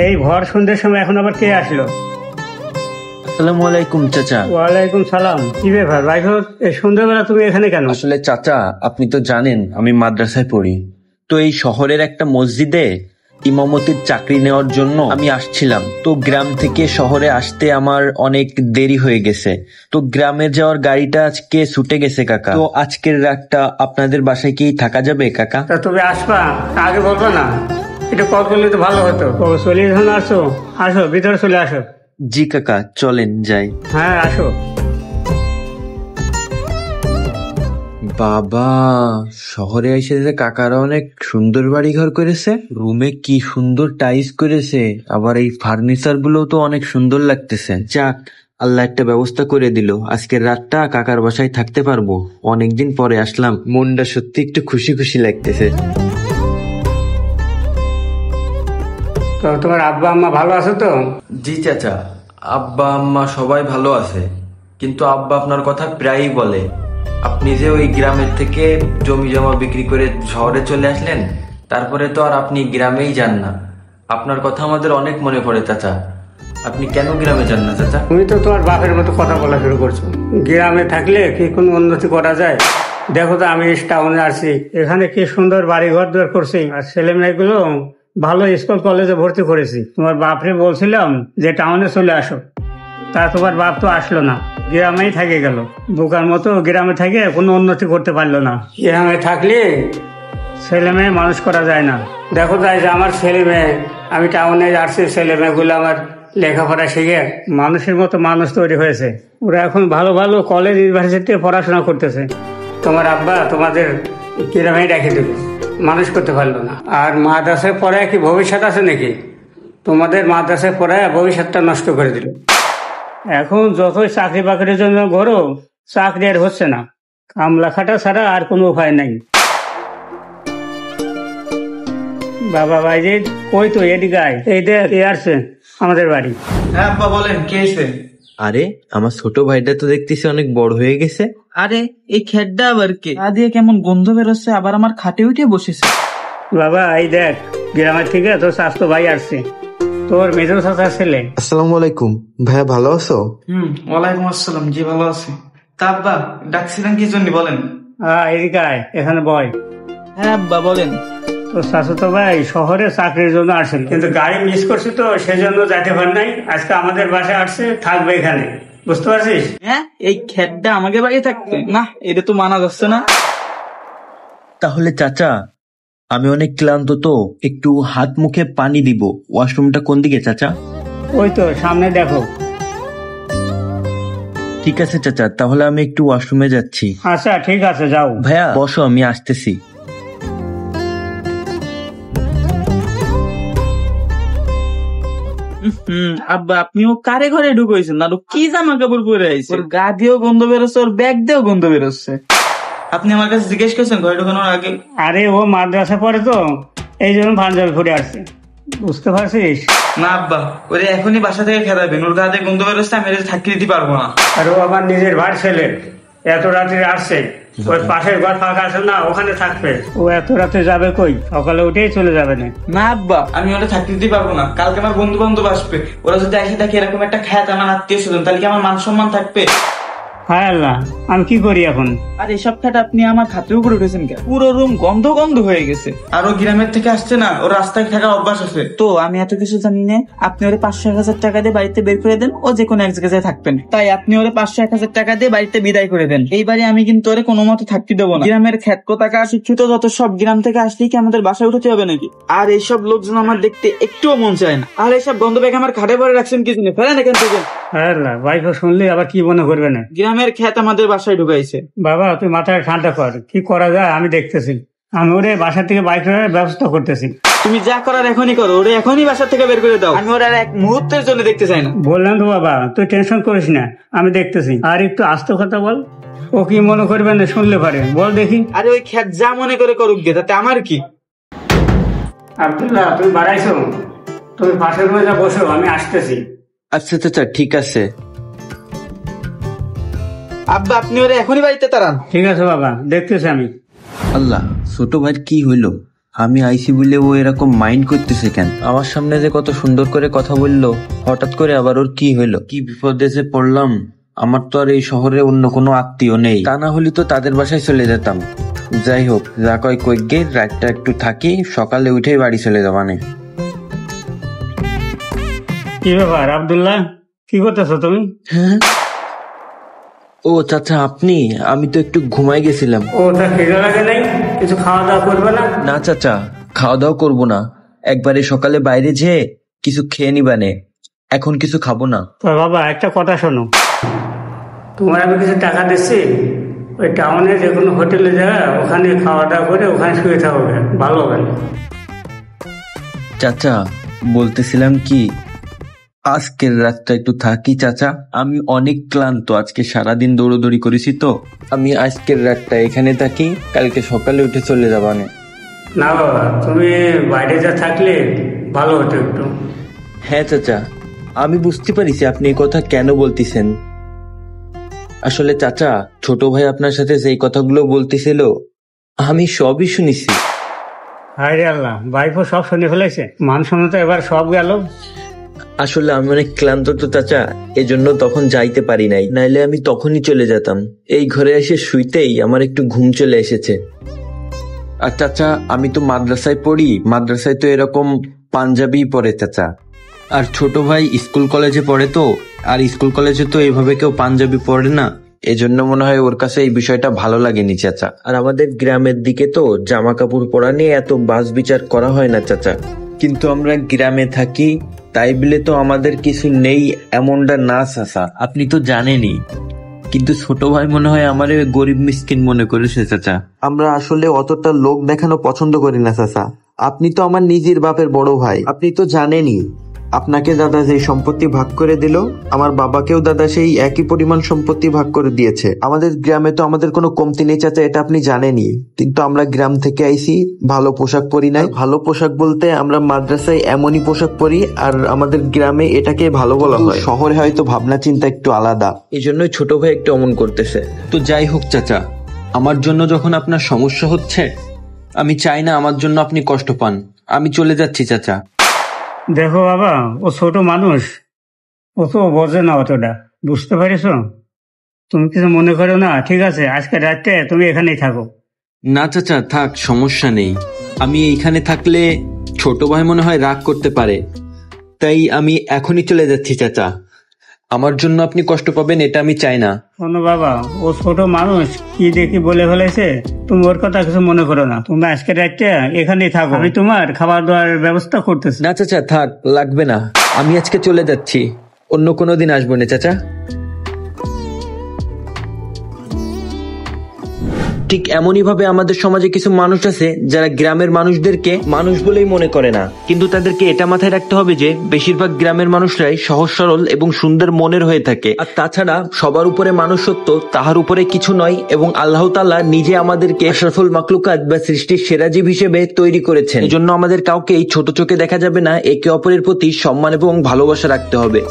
এই ভর সন্ধ্যের সময় এখন আবার কে আসলো? আসসালামু আলাইকুম চাচা। ওয়ালাইকুম সালাম। কি ব্যাপার ভাই, এই সন্ধ্যাবেলা তুমি এখানে কেন? আসলে চাচা, আপনি তো জানেন আমি মাদ্রাসায় পড়ি, তো এই শহরের একটা মসজিদে ইমামতির চাকরি নেওয়ার জন্য আমি আসছিলাম। তো গ্রাম থেকে শহরে আসতে আমার অনেক দেরি হয়ে গেছে, তো গ্রামে যাওয়ার গাড়িটা আজকে ছুটে গেছে কাকা। তো আজকের রাতটা আপনাদের বাসায় কি থাকা যাবে কাকা? তা তুমি আসবা, আগে বলবো না? এটা কল করলে তো ভালো হতো। ও চলে যখন আসো, আসো ভিতরে চলে আসো। জি কাকা, চলেন যাই। হ্যাঁ আসো। বাবা, শহরে এসে যে কাকারা অনেক সুন্দর বাড়ি ঘর করেছে, রুমে কি সুন্দর টাইলস করেছে, আবার এই ফার্নিচার গুলো তো অনেক সুন্দর লাগতেছে। যাক, আল্লাহ একটা ব্যবস্থা করে দিল, আজকের রাতটা কাকার বাসায় থাকতে পারবো। অনেকদিন পরে আসলাম, মনটা সত্যি একটু খুশি খুশি লাগতেছে। তো তোমার আব্বা আম্মা ভালো আছো তো? জি চাচা, আব্বা আম্মা সবাই ভালো আছে, কিন্তু আব্বা আপনার কথা প্রায়ই বলে আপনি যে ওই গ্রামের থেকে জমি জমা বিক্রি করে শহরে চলে আসলেন, তারপরে তো আর আপনি গ্রামেই যান না। আপনার কথা আমাদের অনেক মনে পড়ে চাচা। আপনি কেন গ্রামে যান না চাচা? তুমি তো তোমার বাপের মতো কথা বলা শুরু করছো। গ্রামে থাকলে কি কোনো উন্নতি করা যায়? দেখো তো, আমি টাউনে আসছি, এখানে কি সুন্দর বাড়ি ঘর দর করছি, আর ছেলে মেয়েগুলো ভালো স্কুল কলেজে ভর্তি করেছি। তোমার বাপরে বলছিলাম যে টাউনে চলে আসো, তা তোমার বাপ তো আসলো না, গ্রামেই থেকে গেল। বোকার মতো গ্রামে থেকে কোনো উন্নতি করতে পারলো না। গ্রামে থাকলে ছেলে মেয়ে মানুষ করা যায় না। দেখো তাই যে আমার ছেলে মেয়ে, আমি টাউনে আসছি, ছেলে মেয়েগুলো আমার লেখাপড়া শিখে মানুষের মতো মানুষ তৈরি হয়েছে। ওরা এখন ভালো ভালো কলেজ ইউনিভার্সিটিতে পড়াশোনা করতেছে। তোমার আব্বা তোমাদের গ্রামেই রেখে দেবে, মানুষ করতে পারলো না। আর মাদ্রাসায় পড়ায় কি ভবিষ্যৎ আছে নাকি? তোমাদের মাদ্রাসায় পড়ায় ভবিষ্যৎটা নষ্ট করে দিল। এখন যতই চাকরি বাকরির জন্য ঘোরো, চাকরি আর হচ্ছে না। কামলা খাটা ছাড়া আর কোনো উপায় নাই। বাবা ভাইজি কই তো এদিকে আয়। এই দেখ, এ আসছে আমাদের বাড়ি। হ্যাঁ আব্বা বলেন, কে এসে? আরে, আমার ছোট ভাইটা তো দেখতেছি অনেক বড় হয়ে গেছে। আরে এই খেড্ডা আবার কে? গা দিয়ে কেমন গন্ধ বেরোচ্ছে, আবার আমার খাটে উঠে বসেছে। বাবা এই দেখ, গ্রামের থেকে তোর স্বাস্থ্য ভাই আসছে, তোর মেজর চাচার ছেলে। আসসালামু আলাইকুম ভাইয়া, ভালো আছো? ওয়ালাইকুম আসসালাম, জি ভালো আছি। তা আব্বা ডাকছিলেন কি জন্য বলেন? এদিকে আয়, এখানে বয়। হ্যাঁ আব্বা বলেন। তোর শাশুতো ভাই শহরে চাকরির জন্য আসেন, কিন্তু গাড়ি মিস করছে তো সেজন্য যাইতে পার নাই। আজকে আমাদের বাসায় আসছে, থাকবে এখানে, বুঝতে পারছিস? হ্যাঁ, এই খেড্ডা আমাকে বাড়ি থাকতে না, এটা তো মানা যাচ্ছে না। তাহলে চাচা, আমি অনেক ক্লান্ত, তো একটু হাত মুখে পানি দিব। ওয়াশরুমটা কোন দিকে চাচা? ওই তো সামনে দেখো। ঠিক আছে চাচা, তাহলে আমি একটু ওয়াশরুমে যাচ্ছি। আচ্ছা ঠিক আছে, যাও। ভাইয়া বসো, আমি আসতেছি। আব্বা আপনিও কারে ঘরে ঢুকাইছেন? আর ও কি জামা কাপড় পরে আইছে? ওর গা দিয়েও গন্ধ বেরোচ্ছে, ওর ব্যাগ দিয়েও গন্ধ বেরোচ্ছে। আপনি আমার কাছে জিজ্ঞেস করছেন ঘরে ঢুকানোর আগে? আরে ও মাদ্রাসা পড়ে তো, এই জন্য পাঞ্জাবি পরে আসছে, বুঝতে পারছিস? না আব্বা, ওরে এখনই বাসা থেকে খেদাবেন, ওর গা দিয়ে গন্ধ বেরোচ্ছে, আমি এটা থাকতে দিতে পারবো না। আর ও আমার নিজের ভাই ছেলে, এত রাতে আসছে, ওই পাশের ঘর ফাঁকা আছে না, ওখানে থাকবে। ও এত রাতে যাবে কই? সকালে উঠেই চলে যাবে না। না আব্বা, আমি ওটা থাকতে দিতে পারবো না। কালকে আমার বন্ধু বান্ধব আসবে, ওরা যদি এসে দেখে এরকম একটা খ্যাত আমার আত্মীয় স্বজন, তাহলে কি আমার মান সম্মান থাকবে? হায় আল্লাহ, আমি কি করি এখন? আর এসব খ্যাট আপনি আমার খাতের উপরে উঠেছেন কেন? পুরো রুম গন্ধ গন্ধ হয়ে গেছে। আর ও গ্রামের থেকে আসছে না, ওর রাস্তায় থাকার অভ্যাস আছে। তো আমি এত কিছু জানি না। আপনি ওরে 500-1000 টাকা দিয়ে বাড়িতে বের করে দেন, ও যে কোনো এক জায়গায় থাকবেন। তাই আপনি ওরে 500-1000 টাকা দিয়ে বাড়িতে বিদায় করে দেন। এইবারে আমি কিন্তু ওরে কোনো মতে থাকতে দেবো না। গ্রামের খ্যাত কোথাকার শিক্ষিত যত সব গ্রাম থেকে আসলেই কি আমাদের বাসায় উঠতে হবে নাকি? আর এইসব লোকজন আমার দেখতে একটুও মন চায় না। আর এইসব গন্ধ ব্যাগ আমার খাটে ভরে রাখছেন কি জন্য? ফেলেন এখান থেকে। হায় আল্লাহ, ভাই শুনলে আবার কি মনে করবে না? গ্রামের খ্যাত আমাদের বাসায় ঢুকাইছে। বাবা তুই মাথায় ঠান্ডা কর, কি করা যায় আমি দেখতেছি। আমি ওরে বাসা থেকে বাইক করার ব্যবস্থা করতেছি। তুমি যা করার এখনই করো, ওরে এখনই বাসা থেকে বের করে দাও। আমি ওর আর এক মুহূর্তের জন্য দেখতে চাই না। বললাম তো বাবা, তুই টেনশন করিস না, আমি দেখতেছি। আর একটু আস্তে কথা বল, ও কি মনে করবে না শুনলে পারে, বল দেখি। আরে ওই খ্যাত যা মনে করে করুক গে, তাতে আমার কি? আব্দুল্লাহ তুমি বাড়াইছো, তুমি পাশের রুমে যা বসো, আমি আসতেছি। আচ্ছা চাচা, ঠিক আছে। আব্বা আপনি ওরে এখনই বাড়িতে তাড়ান। ঠিক আছে বাবা, দেখতেছি আমি। আল্লাহ, ছোট ভাই কি হইলো? আমি আইসি বলে ও এরকম মাইন্ড করতেছে কেন? আমার সামনে যে কত সুন্দর করে কথা বললো, হঠাৎ করে আবার ওর কি হইলো? কি বিপদে যে পড়লাম। আমার তো আর এই শহরে অন্য কোনো আত্মীয় নেই, তা না হলে তো তাদের বাসায় চলে যেতাম। যাই হোক, যা কয় কয়েক রাতটা একটু থাকি, সকালে উঠেই বাড়ি চলে যাবানে। কি ব্যাপার আব্দুল্লাহ, কি করতেছো তুমি? হ্যাঁ, ও চাচা আপনি? আমি তো একটু ঘুমাই গেছিলাম। ও, তা খিদে লাগে নাই? কিছু খাওয়া দাওয়া করবে না? না চাচা, খাওয়া দাওয়া করবো না, একবারে সকালে বাইরে যেয়ে কিছু খেয়ে নিবানে, এখন কিছু খাবো না। তো বাবা, একটা কথা শোনো, তোমার আমি কিছু টাকা দিচ্ছি, ওই টাউনে যে কোনো হোটেলে যা, ওখানে খাওয়া দাওয়া করে ওখানে শুয়ে থাকবে, ভালো হবে না? চাচা বলতেছিলাম কি, আজকের রাতটা একটু থাকি চাচা, আমি অনেক ক্লান্ত, আজকে সারাদিন দৌড়দৌড়ি করেছি তো, আমি আজকের রাতটা এখানে থাকি, কালকে সকালে উঠে চলে যাবানে। না বাবা, তুমি বাইরে যা থাকলে ভালো হতো একটু। হ্যাঁ চাচা, আমি বুঝতে পারিছি আপনি এই কথা কেন বলতেছেন। আসলে চাচা, ছোট ভাই আপনার সাথে যেই কথাগুলো বলতেছিল আমি সবই শুনেছি। হায় রে আল্লাহ, ভাইপো সব শুনে ফেলেছে, মান শুনে তো এবার সব গেল। আসলে আমি অনেক ক্লান্ত তো চাচা, এজন্য তখন যাইতে পারি নাই, নাইলে আমি তখনই চলে যেতাম। এই ঘরে এসে শুইতেই আমার একটু ঘুম চলে এসেছে। আর চাচা, আমি তো মাদ্রাসায় পড়ি, মাদ্রাসায় তো এরকম পাঞ্জাবি পরে চাচা। আর ছোট ভাই স্কুল কলেজে পড়ে তো, আর স্কুল কলেজে তো এইভাবে কেউ পাঞ্জাবি পরে না, এজন্য মনে হয় ওর কাছে এই বিষয়টা ভালো লাগেনি চাচা। আর আমাদের গ্রামের দিকে তো জামা কাপড় পরা নিয়ে এত বাস বিচার করা হয় না চাচা, কিন্তু আমরা গ্রামে থাকি তাই বলে তো আমাদের কিছু নেই এমনটা না চাচা, আপনি তো জানেনই। কিন্তু ছোট ভাই মনে হয় আমার গরিব মিসকিন মনে করেছে চাচা। আমরা আসলে অতটা লোক দেখানো পছন্দ করি না চাচা। আপনি তো আমার নিজের বাপের বড় ভাই, আপনি তো জানেনই। আপনাকে দাদা যেই সম্পত্তি ভাগ করে দিল, আমার বাবাকেও দাদা সেই একই পরিমাণ সম্পত্তি ভাগ করে দিয়েছে। আমাদের গ্রামে তো আমাদের কোনো কমতি নেই চাচা, এটা আপনি জানেনই। কিন্তু আমরা গ্রাম থেকে আইছি, ভালো পোশাক পরি নাই। ভালো পোশাক বলতে আমরা মাদ্রাসায় এমনই পোশাক পরি, আর আমাদের গ্রামে এটাকে ভালো বলা হয়। শহরে হয়তো ভাবনা চিন্তা একটু আলাদা, এই জন্যই ছোট ভাই একটু অমন করতেছে। তো যাই হোক চাচা, আমার জন্য যখন আপনার সমস্যা হচ্ছে, আমি চাই না আমার জন্য আপনি কষ্ট পান, আমি চলে যাচ্ছি চাচা। দেখো বাবা, ও ছোট মানুষ, ও তো বোঝে না অতটা, বুঝতে পারিস? তুমি কিছু মনে করো না, ঠিক আছে? আজকে রাতে তুমি এখানেই থাকো। না চাচা থাক, সমস্যা নেই, আমি এইখানে থাকলে ছোট ভাই মনে হয় রাগ করতে পারে, তাই আমি এখনই চলে যাচ্ছি চাচা। আমার জন্য আপনি কষ্ট পাবেন এটা আমি চাই না। শোনো বাবা, ও ছোট মানুষ, কি দেখি বলে ফেলেছে, তুমি ওর কথা কিছু মনে করো না। তুমি আজকে রাতে এখানেই থাকো, আমি তোমার খাবার দাবার ব্যবস্থা করতেছি। না চাচা থাক, লাগবে না, আমি আজকে চলে যাচ্ছি, অন্য কোনো দিন আসবো না চাচা। ঠিক এমনই ভাবে আমাদের সমাজে কিছু মানুষ আছে যারা গ্রামের মানুষদেরকে মানুষ বলেই মনে করে না, কিন্তু তাদেরকে এটা মাথায় রাখতে হবে যে বেশিরভাগ গ্রামের মানুষরাই সহজ সরল এবং সুন্দর মনের হয়ে থাকে। আর তাছাড়া সবার উপরে মানুষত্ব, তাহার উপরে কিছু নয়, এবং আল্লাহ তাআলা নিজে আমাদেরকে আশরাফুল মাখলুকাত বা সৃষ্টির সেরা জীব হিসেবে তৈরি করেছেন। এজন্য আমাদের কাউকে এই ছোট চোখে দেখা যাবে না, একে অপরের প্রতি সম্মান এবং ভালোবাসা রাখতে হবে।